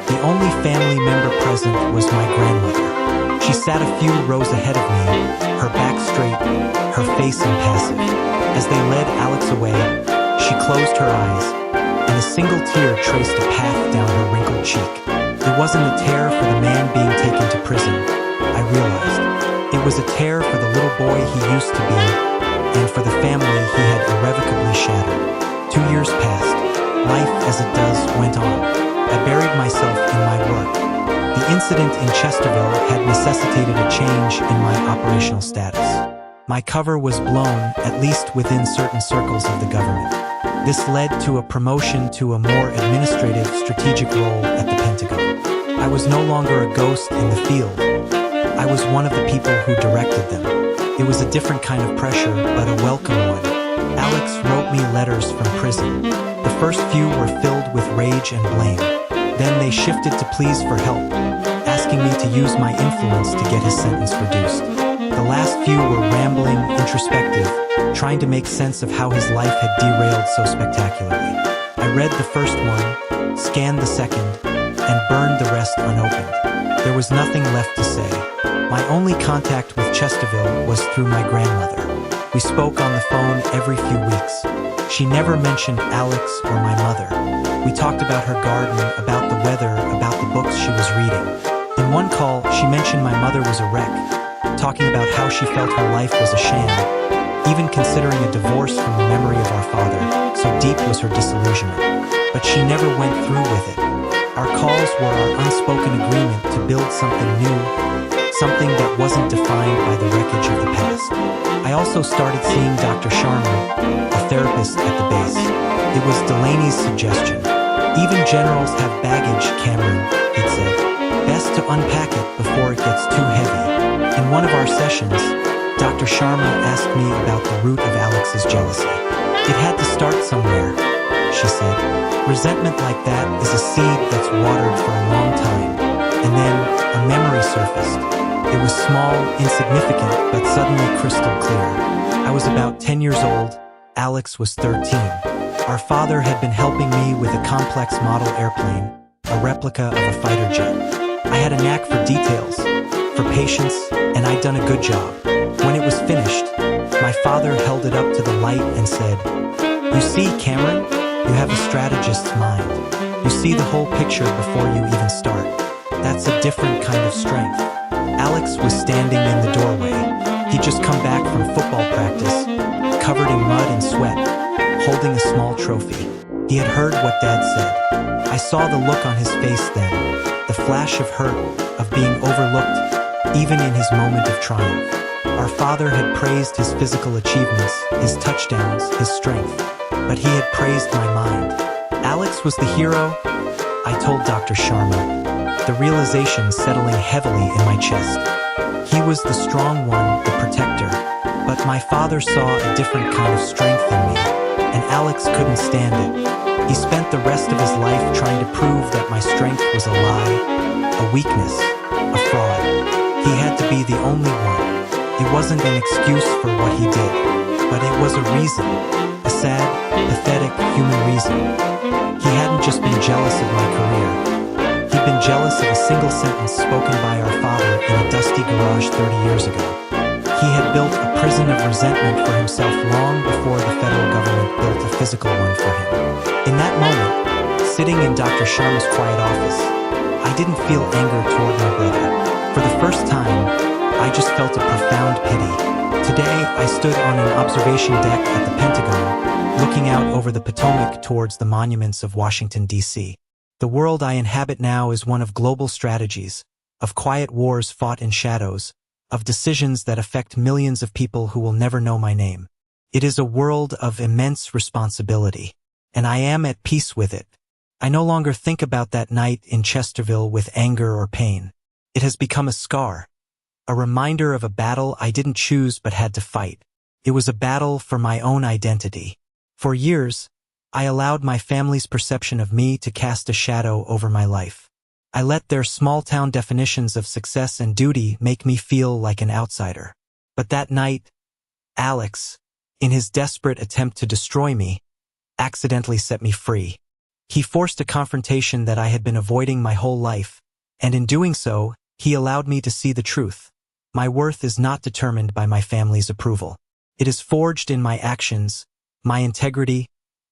The only family member present was my grandmother. She sat a few rows ahead of me, her back straight, her face impassive. As they led Alex away, she closed her eyes, and a single tear traced a path down her wrinkled cheek. It wasn't a tear for the man being taken to prison, I realized. It was a tear for the little boy he used to be, and for the family he had irrevocably shattered. 2 years passed. Life, as it does, went on. I buried myself in my work. The incident in Chesterville had necessitated a change in my operational status. My cover was blown, at least within certain circles of the government. This led to a promotion to a more administrative, strategic role at the Pentagon. I was no longer a ghost in the field. I was one of the people who directed them. It was a different kind of pressure, but a welcome one. Alex wrote me letters from prison. The first few were filled with rage and blame. Then they shifted to pleas for help, asking me to use my influence to get his sentence reduced. The last few were rambling, introspective, trying to make sense of how his life had derailed so spectacularly. I read the first one, scanned the second, and burned the rest unopened. There was nothing left to say. My only contact with Chesterville was through my grandmother. We spoke on the phone every few weeks. She never mentioned Alex or my mother. We talked about her garden, about the weather, about the books she was reading. In one call, she mentioned my mother was a wreck, talking about how she felt her life was a sham, even considering a divorce from the memory of our father, so deep was her disillusionment. But she never went through with it. Our calls were our unspoken agreement to build something new, something that wasn't defined by the wreckage of the past. I also started seeing Dr. Sharma, a therapist at the base. It was Delaney's suggestion. Even generals have baggage, Cameron, he'd said. Best to unpack it before it gets too heavy. In one of our sessions, Dr. Sharma asked me about the root of Alex's jealousy. It had to start somewhere, she said. Resentment like that is a seed that's watered for a long time. And then a memory surfaced. It was small, insignificant, but suddenly crystal clear. I was about 10 years old. Alex was 13. Our father had been helping me with a complex model airplane, a replica of a fighter jet. I had a knack for details, for patience, and I'd done a good job. When it was finished, my father held it up to the light and said, "You see, Cameron, you have a strategist's mind. You see the whole picture before you even start. That's a different kind of strength." Alex was standing in the doorway. He'd just come back from football practice, covered in mud and sweat, holding a small trophy. He had heard what Dad said. I saw the look on his face then, the flash of hurt, of being overlooked, even in his moment of triumph. Our father had praised his physical achievements, his touchdowns, his strength, but he had praised my mind. Alex was the hero, I told Dr. Sharma, the realization settling heavily in my chest. He was the strong one, the protector, but my father saw a different kind of strength in me, and Alex couldn't stand it. He spent the rest of his life trying to prove that my strength was a lie, a weakness, a fraud. He had to be the only one. It wasn't an excuse for what he did, but it was a reason, a sad, pathetic human reason. He hadn't just been jealous of my career. He'd been jealous of a single sentence spoken by our father in a dusty garage 30 years ago. He had built a prison of resentment for himself long before the federal government built a physical one for him. In that moment, sitting in Dr. Sharma's quiet office, I didn't feel anger toward my brother. For the first time, I just felt a profound pity. Today, I stood on an observation deck at the Pentagon, looking out over the Potomac towards the monuments of Washington, D.C. The world I inhabit now is one of global strategies, of quiet wars fought in shadows, of decisions that affect millions of people who will never know my name. It is a world of immense responsibility, and I am at peace with it. I no longer think about that night in Chesterville with anger or pain. It has become a scar, a reminder of a battle I didn't choose but had to fight. It was a battle for my own identity. For years, I allowed my family's perception of me to cast a shadow over my life. I let their small-town definitions of success and duty make me feel like an outsider. But that night, Alex, in his desperate attempt to destroy me, accidentally set me free. He forced a confrontation that I had been avoiding my whole life, and in doing so, he allowed me to see the truth. My worth is not determined by my family's approval. It is forged in my actions, my integrity,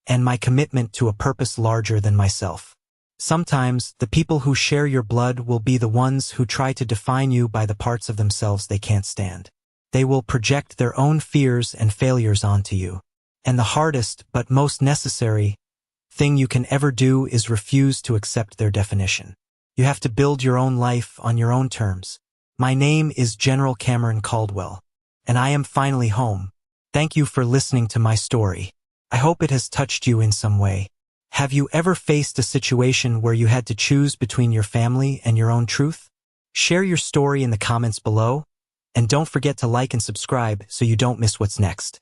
and my commitment to a purpose larger than myself. Sometimes, the people who share your blood will be the ones who try to define you by the parts of themselves they can't stand. They will project their own fears and failures onto you. And the hardest, but most necessary, thing you can ever do is refuse to accept their definition. You have to build your own life on your own terms. My name is General Cameron Caldwell, and I am finally home. Thank you for listening to my story. I hope it has touched you in some way. Have you ever faced a situation where you had to choose between your family and your own truth? Share your story in the comments below, and don't forget to like and subscribe so you don't miss what's next.